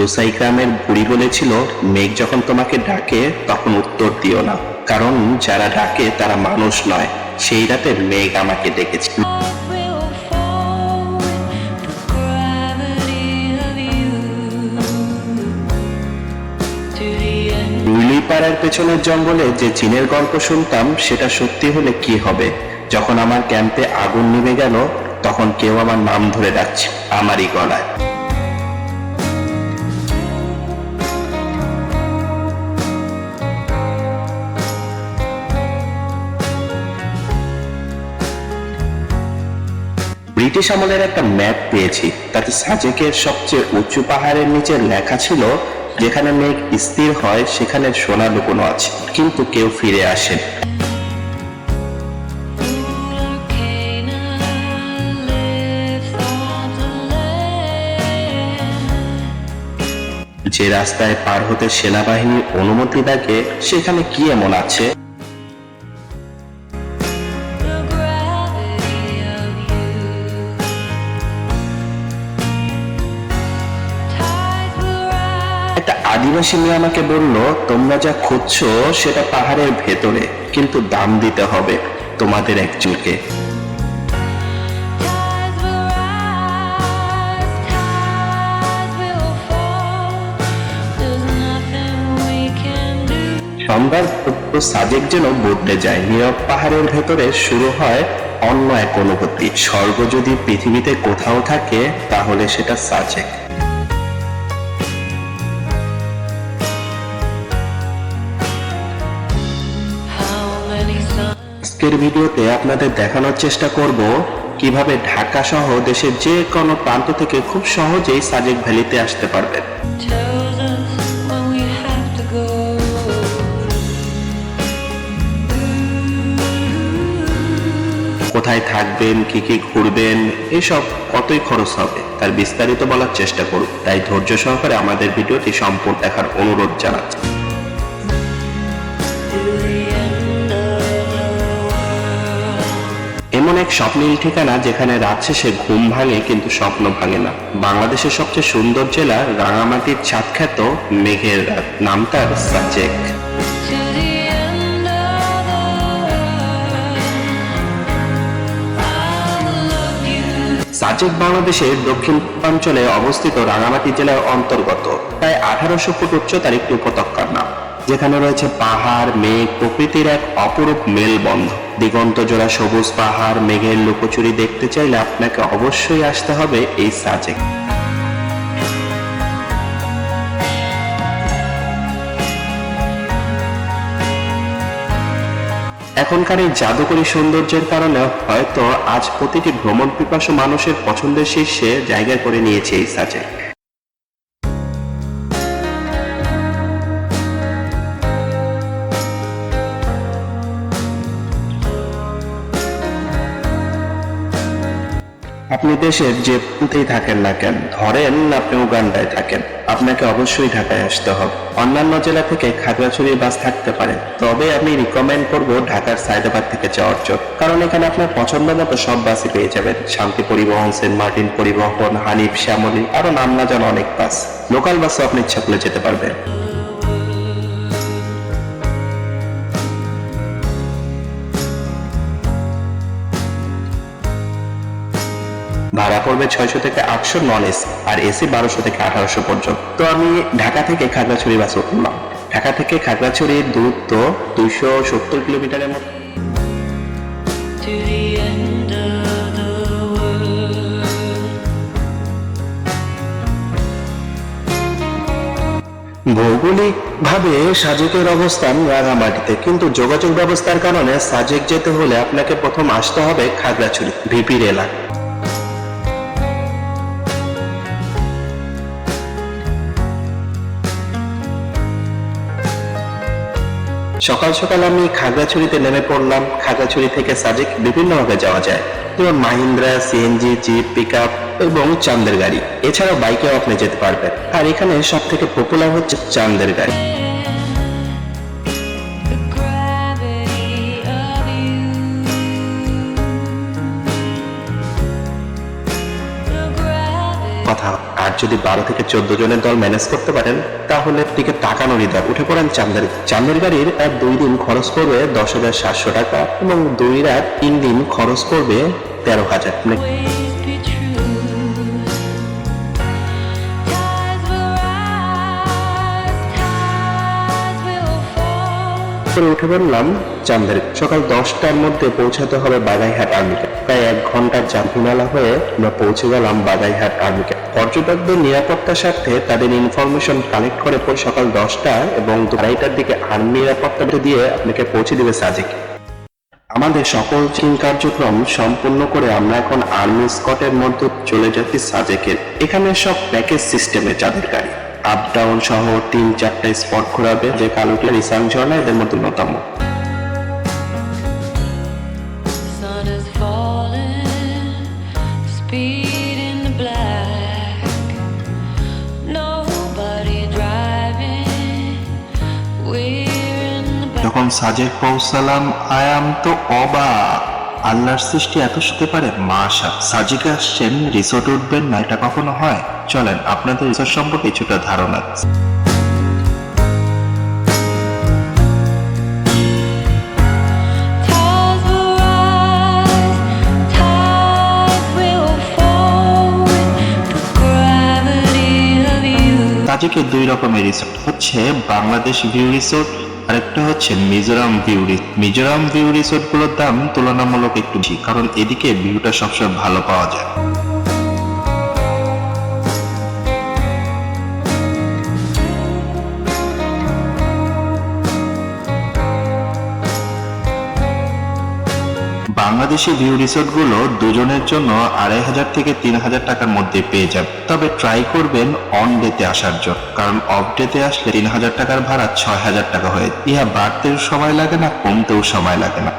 লোসাই গ্রামের বুড়ি বলেছিল, মেঘ যখন তোমাকে ডাকে তখন উত্তর দিও না, কারণ যারা ডাকে তারা মানুষ নয়। সেই রাতে মেঘ আমাকে ডেকেছিল। রুইলিপাড়ার পেছনের জঙ্গলে যে জিনের গল্প শুনতাম সেটা সত্যি হলে কি হবে? যখন আমার ক্যাম্পে আগুন নিভে গেল তখন কেউ আমার নাম ধরে ডাকছে আমারই গলায়। ব্রিটিশ আমলের একটা ম্যাপ পেয়েছি, তাতে সাজেকের সবচেয়ে উঁচু পাহাড়ের নিচে লেখা ছিল, যেখানে মেঘ স্থির হয় সেখানে সোনা লুকোনো আছে, কিন্তু কেউ ফিরে আসে। যে রাস্তায় পার হতে সেনাবাহিনীর অনুমতি লাগে সেখানে কি এমন আছে? একটা আদিবাসী মেয়ে আমাকে বলল, তোমরা যা খুঁজছো সেটা পাহাড়ের ভেতরে, কিন্তু দাম দিতে হবে তোমাদের একজনকে। সম্রাট সাজেক যেন বদলে যায়। নীরব পাহাড়ের ভেতরে শুরু হয় অন্য এক অনুভূতি। স্বর্গ যদি পৃথিবীতে কোথাও থাকে তাহলে সেটা সাজেক। আজকের ভিডিওতে আপনাদের দেখানোর চেষ্টা করব কিভাবে ঢাকা সহ দেশের যে কোনো প্রান্ত থেকে খুব সহজেই সাজেক ভ্যালিতে আসতে পারবেন। কোথায় থাকবেন, কি কি ঘুরবেন, এসব কতই খরচ হবে তার বিস্তারিত বলার চেষ্টা করব। তাই ধৈর্য সহকারে আমাদের ভিডিওটি সম্পূর্ণ দেখার অনুরোধ জানাচ্ছি। এমন এক স্বপ্নীল ঠিকানা যেখানে রাত শেষে ঘুম ভাঙে কিন্তু স্বপ্ন ভাঙে না। বাংলাদেশের সবচেয়ে সুন্দর জেলা রাঙামাটির ছাদখ্যাত মেঘের রাত, নাম তার সাজেক। সাজেক বাংলাদেশের দক্ষিণ পূর্বাঞ্চলে অবস্থিত রাঙামাটি জেলার অন্তর্গত। প্রায় 1800 ফুট উচ্চতার একটি উপত্যকার নাম, যেখানে রয়েছে পাহাড়, মেঘ, প্রকৃতির এক অপরূপ মেলবন্ধন। দিগন্ত জোড়া সবুজ পাহাড়, মেঘের লুকোচুরি দেখতে চাইলে আপনাকে অবশ্যই আসতে হবে এই সাজেক। এখনকার এই জাদুকরী সৌন্দর্যের কারণে হয়তো আজ প্রতিটি ভ্রমণ পিপাসু মানুষের পছন্দের শীর্ষে জায়গা করে নিয়েছে এই সাজেক। আপনি দেশের যে প্রান্তেই থাকেন না কেন, ধরেন আপনি উগান্ডায় থাকেন, আপনাকে অবশ্যই ঢাকায় আসতে হবে। অন্যান্য জেলা থেকে খাগড়াছড়ির বাস থাকতে পারে, তবে আমি রিকমেন্ড করব ঢাকার সায়দাবাদ থেকে যাওয়ার জন্য, কারণ এখানে আপনার পছন্দ মতো সব বাসই পেয়ে যাবেন। শান্তি পরিবহন, সেন্ট মার্টিন পরিবহন, হানিফ, শ্যামলী, আরো নাম না জানা অনেক বাস। লোকাল বাসও আপনি ইচ্ছা করলে যেতে পারবেন। ভাড়া পড়বে 600 থেকে 800 নন এসি, আর এসি 1200 থেকে 1800 পর্যন্ত। তো আমি ঢাকা থেকে খাগড়াছড়ি বাস উঠলাম। ঢাকা থেকে খাগড়াছড়ির দূরত্ব 270 কিলোমিটারের মতো। ভৌগোলিক ভাবে সাজেকের অবস্থান রাঙামাটিতে, কিন্তু যোগাযোগ ব্যবস্থার কারণে সাজেক যেতে হলে আপনাকে প্রথম আসতে হবে খাগড়াছড়ি ভিপির এলাকা। সকাল সকাল আমি খাগড়াছড়িতে নেমে পড়লাম। খাগড়াছড়ি থেকে সাজেক বিভিন্নভাবে যাওয়া যায়, যেমন মাহিন্দ্রা, সিএনজি, জিপ, পিকআপ এবং চান্দের গাড়ি। এছাড়াও বাইকেও আপনি যেতে পারবেন। আর এখানে সব থেকে পপুলার হচ্ছে চান্দের গাড়ি। কথা। আর আর যদি 12 থেকে 14 জনের দল ম্যানেজ করতে পারেন তাহলে দিকে টাকা নড়ি দেয় উঠে পড়েন চান্দের গাড়ির 2 দিন খরচ পড়বে 10,700 টাকা এবং 2 রাত 3 দিন খরচ পড়বে 13,000 টাকা। উঠে পড়লাম চান্দের সকাল 10টার মধ্যে পৌঁছাতে হবে বাগাইহাট আর্মিকে। প্রায় 1 ঘন্টার জাম্পিনালা হয়ে আমরা পৌঁছে গেলাম বাগাইহাট আর্মিকে। পর্যটকদের নিরাপত্তার স্বার্থে তাদের ইনফরমেশন কালেক্ট করে পর সকাল 10টা এবং 2:30টার দিকে আর্মি নিরাপত্তা দিয়ে আপনাকে পৌঁছে দিবে সাজেকে। আমাদের সকল কার্যক্রম সম্পূর্ণ করে আমরা এখন আর্মি স্কটের মধ্যে চলে যাচ্ছি সাজেকের। এখানে সব প্যাকেজ সিস্টেমে চাঁদের গাড়ি আপ ডাউন সহ 3-4টা স্পট ঘোরাবে, যে কালুটিয়া রিসাং ঝর্ণা এদের মধ্যে অন্যতম। যখন সাজেক পৌঁছালাম আয়াম তো অবাক, আল্লাহর সৃষ্টি এত শুতে পারে। মাশা সাজেকে আসছেন, রিসোর্ট উঠবেন না, এটা কখনো হয়? চলেন আপনাদের রিসোর্ট সম্পর্কে কিছুটা ধারণা। সাজেকে 2 রকমের রিসোর্ট হচ্ছে, বাংলাদেশ ভিউ রিসোর্ট আরেকটা হচ্ছে Mizoram view resort. Mizoram view resort গুলোর দাম তুলনামূলক একটু বেশি, কারণ এদিকে ভিউটা সবসময় ভালো পাওয়া যায়। বাংলাদেশি ভিউ রিসোর্ট গুলো দুজনের জন্য 2,500 থেকে 3,000 টাকার মধ্যে পেয়ে যাবে। তবে ট্রাই করবেন অন ডেতে আসার জন্য, কারণ অফ ডেতে আসলে 3,000 টাকার ভাড়া 6,000 টাকা হয়ে যায়। ইহা বাড়তেও সময় লাগে না, কমতেও সময় লাগে না।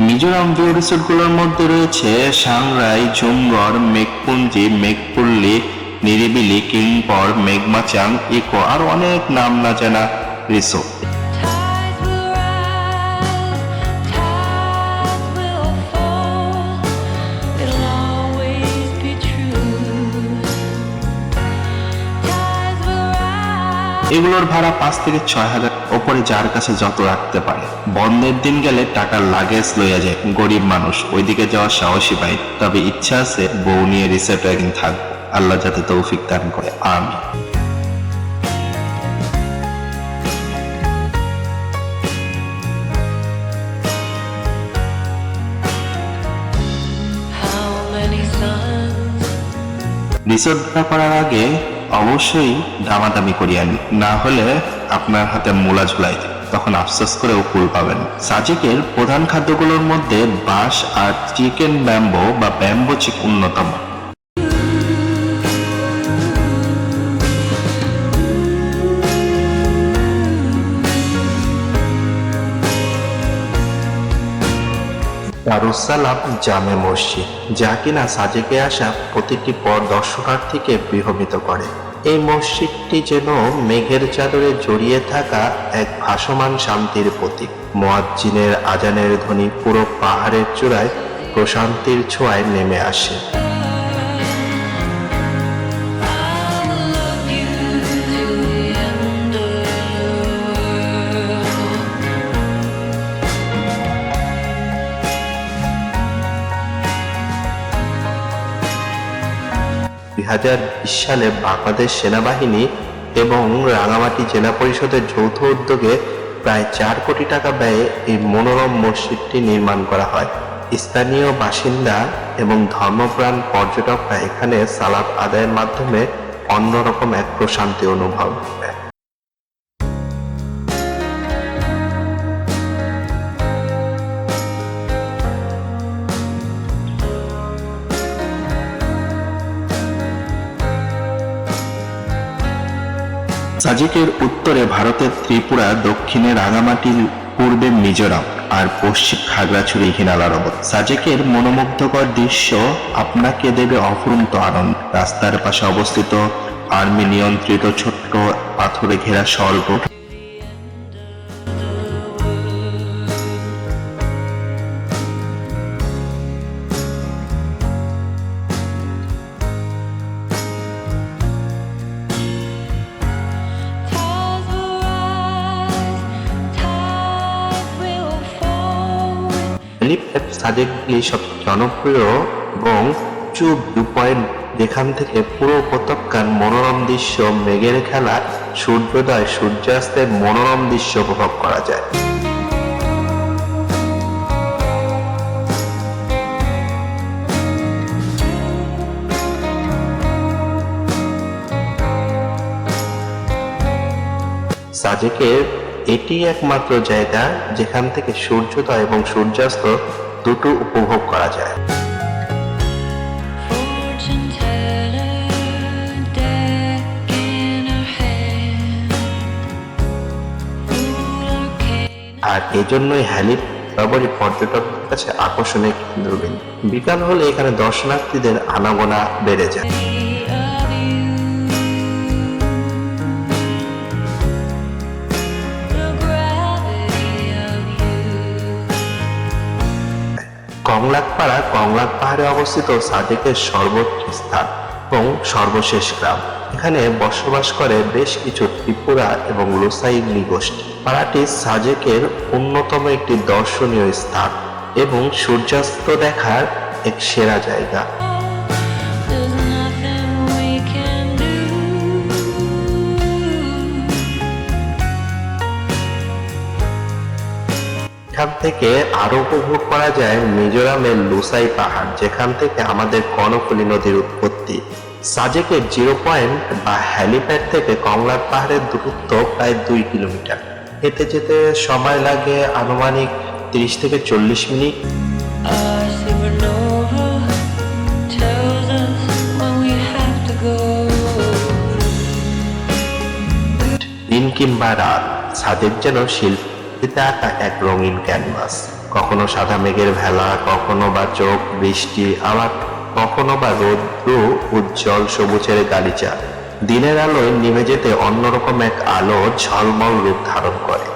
মিজোরাম ভিউ রিসোর্ট গুলোর মধ্যে রয়েছে সাংরাই, জুমগড়, মেঘপুঞ্জি, মেঘপল্লী, নিরিবিলি, কিংপর, মেঘমাচাং, ইকো আর অনেক নাম না জানা রিসোর্ট। এগুলোর ভাড়া 5 থেকে 6,000 ওপরে, যার কাছে যত রাখতে পারে। বন্ধের দিন গেলে টাকার লাগেজ লইয়া যায়, গরিব মানুষ ওইদিকে যাওয়ার সাহসী পাই। তবে ইচ্ছা আছে বউ নিয়ে রিসোর্টে একদিন থাকবো, আল্লাহ যাতে তৌফিক দান করে, আমিন। রিসোর্ট ভাড়া করার আগে অবশ্যই দামাদামি করিয়া নিন, না হলে আপনার হাতে মূলা ঝুলাই দেয়, তখন আফসোস করেও কুল পাবেন। সাজেকের প্রধান খাদ্যগুলোর মধ্যে বাঁশ আর চিকেন ব্যাম্বো বা ব্যাম্বো চিকেন অন্যতম। দারুসালাম জামে মসজিদ, যা কিনা সাজেকে আসা প্রতিটি দর্শনার্থীকে বিহ্বলিত করে। এই মসজিদটি যেন মেঘের চাদরে জড়িয়ে থাকা এক ভাসমান শান্তির প্রতীক। মুয়াজ্জিনের আজানের ধ্বনি পুরো পাহাড়ের চূড়ায় প্রশান্তির ছোঁয়ায় নেমে আসে। সালে বাংলাদেশ সেনাবাহিনী এবং রাঙামাটি জেলা পরিষদের যৌথ উদ্যোগে প্রায় 4 কোটি টাকা ব্যয়ে এই মনোরম মসজিদটি নির্মাণ করা হয়। স্থানীয় বাসিন্দা এবং ধর্মপ্রাণ পর্যটকরা এখানে সালাত আদায়ের মাধ্যমে অন্যরকম এক প্রশান্তি অনুভব করে। সাজেকের উত্তরে ভারতের ত্রিপুরা, দক্ষিণে রাঙামাটি, পূর্বে মিজোরাম আর পশ্চিম খাগড়াছড়ি হিমালয় পর্বত। সাজেকের মনোমুগ্ধকর দৃশ্য আপনাকে দেবে অফুরন্ত আনন্দ। রাস্তার পাশে অবস্থিত আর্মি নিয়ন্ত্রিত ছোট্ট পাথরে ঘেরা স্বর্গ হেলিপ্যাড সাজেকগুলি সবচেয়ে জনপ্রিয় এবং উঁচু ভিউ পয়েন্ট, যেখান থেকে পুরো উপত্যকার মনোরম দৃশ্য, মেঘের খেলা, সূর্যোদয়, সূর্যাস্তের মনোরম দৃশ্য উপভোগ করা যায়। সাজেকের এটি একমাত্র জায়গা যেখান থেকে সূর্যোদয় এবং সূর্যাস্ত দুটো উপভোগ করা যায়। Fortune teller, deck in her hand, ruler came. আর এজন্যই হ্যালিপ্যাড পর্যটকদের কাছে আকর্ষণের কেন্দ্রবিন্দু। বিকাল হলে এখানে দর্শনার্থীদের আনাগোনা বেড়ে যায়। Of you, the gravity of you. Konglak পাহাড়ে অবস্থিত সাজেকের সর্বোচ্চ স্থান এবং সর্বশেষ গ্রাম। এখানে বসবাস করে বেশ কিছু ত্রিপুরা এবং লোসাই নৃগোষ্ঠী। পাড়াটি সাজেকের অন্যতম একটি দর্শনীয় স্থান এবং সূর্যাস্ত দেখার এক সেরা জায়গা। There's nothing we can do. এখান থেকে আরো উপভোগ করা যায় মিজোরামের লুসাই পাহাড়, যেখান থেকে আমাদের কর্ণফুলী নদীর উৎপত্তি। সাজেকের 0 পয়েন্ট বা হ্যালিপ্যাড থেকে কংলাক পাহাড়ের দূরত্ব প্রায় 2 কিলোমিটার। হেঁটে যেতে সময় লাগে আনুমানিক 30 থেকে 40 minute. A supernova tells us when we have to go. দিন কিংবা রাত, সাজেক যেন শিল্পীতে আঁকা এক রঙিন ক্যানভাস। কখনো সাদা মেঘের ভেলা, কখনো বা চোখ বৃষ্টি, আবার কখনো বা রৌদ্র উজ্জ্বল সবুজের গালিচা। দিনের আলোয় নিভে যেতে অন্যরকম এক আলো ঝলমল রূপ ধারণ করে।